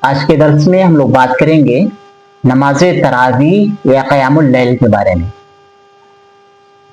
آج کے درس میں ہم لوگ بات کریں گے نماز تراویح یا قیام اللیل کے بارے میں۔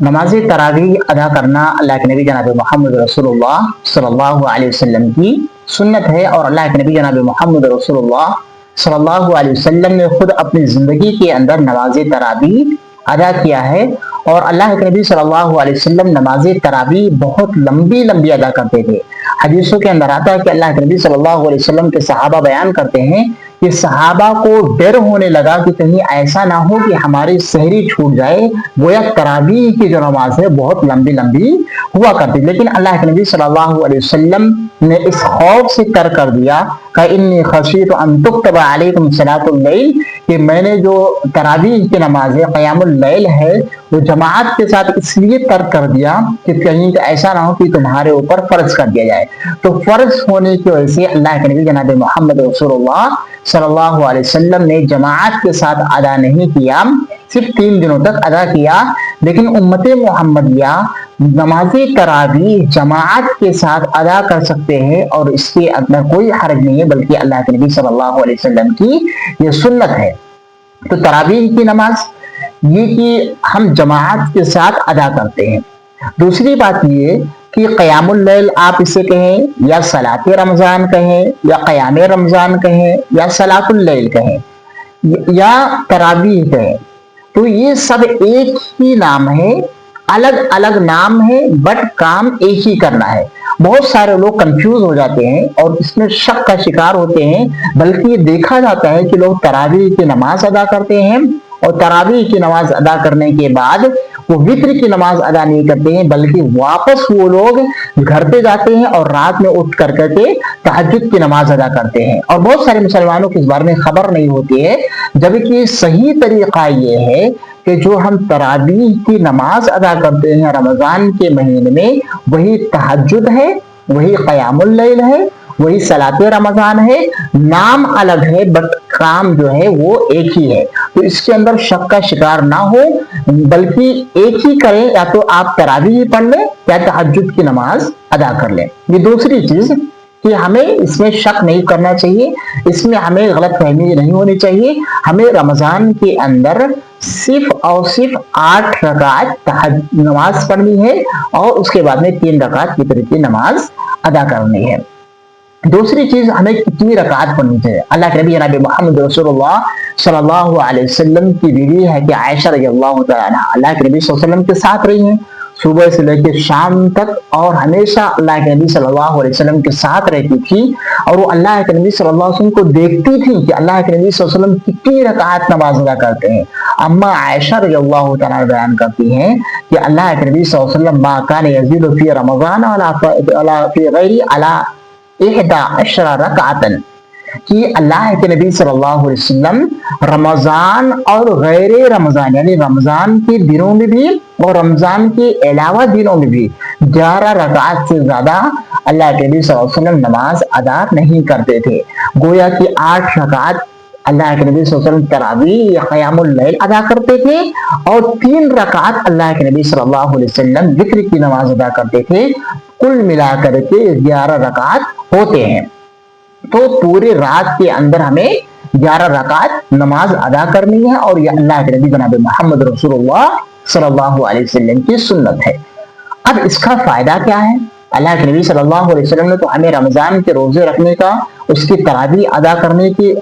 نماز تراویح ادا کرنا اللہ کے نبی جناب محمد رسول اللہ صلی اللہ علیہ وسلم کی سنت ہے، اور اللہ کے نبی جناب محمد رسول اللہ صلی اللہ علیہ وسلم نے خود اپنی زندگی کے اندر نماز تراویح ادا کیا ہے، اور اللہ کے نبی صلی اللہ علیہ وسلم نماز تراویح بہت لمبی لمبی ادا کرتے تھے۔ حدیثوں کے اندر آتا ہے کہ اللہ کے نبی صلی اللہ علیہ وسلم کے صحابہ بیان کرتے ہیں کہ صحابہ کو ڈر ہونے لگا کہ کہیں ایسا نہ ہو کہ ہماری سحری چھوٹ جائے، گویا تراویح کی جو نماز ہے بہت لمبی لمبی ہوا کرتی، لیکن اللہ کے نبی صلی اللہ علیہ وسلم نے اس خوف سے ترک کر دیا کہ انی خشیت ان تکتب علیکم صلاۃ اللیل، کہ میں نے جو تراویح کی نماز ہے قیام اللیل ہے وہ جماعت کے ساتھ اس لیے ترک کر دیا کہ کہیں ایسا نہ ہو کہ تمہارے اوپر فرض کر دیا جائے۔ تو فرض ہونے کی وجہ سے اللہ کے نبی جناب محمد رسول اللہ صلی اللہ علیہ وسلم نے جماعت کے ساتھ ادا نہیں کیا، صرف 3 دنوں تک ادا کیا، لیکن امت محمدیہ نماز تراویح جماعت کے ساتھ ادا کر سکتے ہیں، اور اس کے اندر کوئی حرج نہیں ہے، بلکہ اللہ کے نبی صلی اللہ علیہ وسلم کی یہ سنت ہے۔ تو تراویح کی نماز یہ کہ ہم جماعت کے ساتھ ادا کرتے ہیں۔ دوسری بات یہ کہ قیام اللیل آپ اسے کہیں، یا صلاۃ رمضان کہیں، یا قیام رمضان کہیں، یا صلاۃ اللیل کہیں، یا تراویح کہیں، تو یہ سب ایک ہی نام ہے، الگ الگ نام ہے، بٹ کام ایک ہی کرنا ہے۔ بہت سارے لوگ کنفیوز ہو جاتے ہیں اور اس میں شک کا شکار ہوتے ہیں، بلکہ یہ دیکھا جاتا ہے کہ لوگ تراویح کی نماز ادا کرتے ہیں، اور تراویح کی نماز ادا کرنے کے بعد وہ وتر کی نماز ادا نہیں کرتے ہیں، بلکہ واپس وہ لوگ گھر پہ جاتے ہیں اور رات میں اٹھ کر کے تہجد کی نماز ادا کرتے ہیں، اور بہت سارے مسلمانوں کو اس بارے میں خبر نہیں ہوتی ہے، جبکہ صحیح طریقہ یہ ہے کہ جو ہم تراویح کی نماز ادا کرتے ہیں رمضان کے مہینے میں، وہی تہجد ہے، وہی قیام اللیل ہے، وہی صلاۃ رمضان ہے، نام الگ ہے بٹ کام جو ہے وہ ایک ہی ہے۔ تو اس کے اندر شک کا شکار نہ ہو، بلکہ ایک ہی کریں، یا تو آپ تراویح پڑھ لیں یا تہجد کی نماز ادا کر لیں۔ یہ دوسری چیز کہ ہمیں اس میں شک نہیں کرنا چاہیے، اس میں ہمیں غلط فہمی نہیں ہونی چاہیے۔ ہمیں رمضان کے اندر صرف اور صرف 8 رکعت نماز پڑھنی ہے، اور اس کے بعد میں 3 رکعت وتر کی نماز ادا کرنی ہے۔ دوسری چیز، ہمیں کتنی رکعت پڑھنی چاہیے۔ اللہ کے نبی جناب محمد رسول اللہ صلی اللہ علیہ وسلم کی بیوی ہے کہ عائشہ رضی اللہ تعالیٰ عنہا اللہ کے نبی صلی اللہ علیہ وسلم کے ساتھ رہی ہیں صبح سے لے کے شام تک، اور ہمیشہ اللہ کے نبی صلی اللہ علیہ وسلم کے ساتھ رہتی تھی، اور وہ اللہ کے نبی صلی اللہ علیہ وسلم کو دیکھتی تھی کہ اللہ کے نبی صلی اللہ علیہ وسلم کتنی رکعت نماز ادا کرتے ہیں۔ اما عائشہ رضی اللہ تعالیٰ بیان کرتی ہیں کہ اللہ کے نبی صلی اللہ علیہ وسلم ما کان یزید فی رمضان ولا فی غیری علی 11 رکعتن، کہ اللہ کے نبی صلی اللہ علیہ وسلم رمضان اور غیر رمضان یعنی رمضان کے دنوں میں بھی اور رمضان کے علاوہ دنوں میں بھی 11 رکعت سے زیادہ اللہ کے نبی صلی اللہ علیہ وسلم نماز ادا نہیں کرتے تھے۔ گویا کہ 8 رکعت اللہ کے نبی صلی اللہ علیہ وسلم تراویح یا قیام اللیل ادا کرتے تھے، اور 3 رکعت اللہ کے نبی صلی اللہ علیہ وسلم وتر کی نماز ادا کرتے تھے۔ کل ملا کر کے 11 رکعت ہوتے ہیں۔ تو پورے رات کے اندر ہمیں 11 رکعت نماز ادا کرنی ہے، اور یہ اللہ کے نبی جناب محمد رسول اللہ صلی اللہ علیہ وسلم کی سنت ہے۔ اب اس کا فائدہ کیا ہے؟ اللہ کے نبی صلی اللہ علیہ وسلم نے تو ہمیں رمضان کے روزے رکھنے کا، اس کی تراویح ادا کرنے کی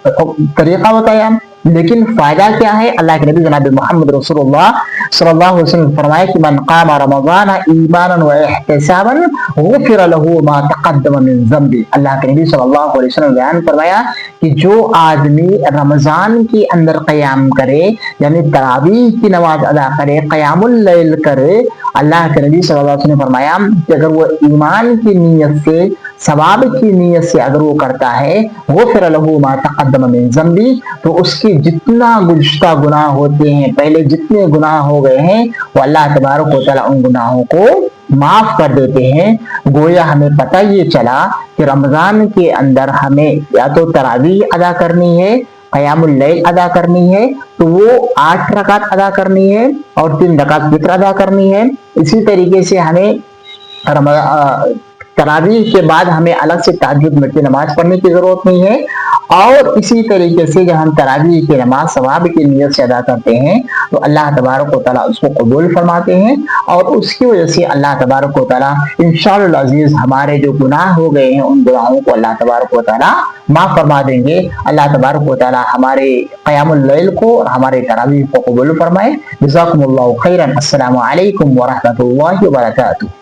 طریقہ بتایا، لیکن فائدہ کیا ہے؟ اللہ کے نبی جناب محمد رسول اللہ صلی اللہ علیہ وسلم فرمایا کہ من قام رمضان ایمانا و احتسابا غفر له ما تقدم من ذنبه۔ اللہ کے نبی صلی اللہ علیہ وسلم بیان فرمایا کہ جو آدمی رمضان کے اندر قیام کرے، یعنی تراویح کی نماز ادا کرے، قیام اللیل کرے، اللہ کے نبی صلی اللہ علیہ وسلم نے فرمایا کہ اگر وہ ایمان کی نیت سے، ثواب کی نیت سے اگر وہ کرتا ہے، غفر له ما تقدم من ذنبی، تو اس کے جتنا گزشتہ گناہ ہوتے ہیں، پہلے جتنے گناہ ہو گئے ہیں، وہ اللہ تبارک و تعالیٰ ان گناہوں کو معاف کر دیتے ہیں۔ گویا ہمیں پتہ یہ چلا کہ رمضان کے اندر ہمیں یا تو تراویح ادا کرنی ہے، قیام اللیل ادا کرنی ہے، تو وہ 8 رکعت ادا کرنی ہے، اور 3 رکعت وتر ادا کرنی ہے۔ اسی طریقے سے ہمیں تراویح کے بعد ہمیں الگ سے تہجد کی نماز پڑھنے کی ضرورت نہیں ہے، اور اسی طریقے سے جب ہم تراویح کی نماز ثواب کی نیت سے ادا کرتے ہیں تو اللہ تبارک و تعالیٰ اس کو قبول فرماتے ہیں، اور اس کی وجہ سے اللہ تبارک و تعالیٰ انشاءاللہ العزیز ہمارے جو گناہ ہو گئے ہیں ان گناہوں کو اللہ تبارک و تعالیٰ معاف فرما دیں گے۔ اللہ تبارک و تعالیٰ ہمارے قیام اللیل کو اور ہمارے تراویح کو قبول فرمائے۔ جزاکم اللہ خیرا۔ السلام علیکم ورحمۃ اللہ وبرکاتہ۔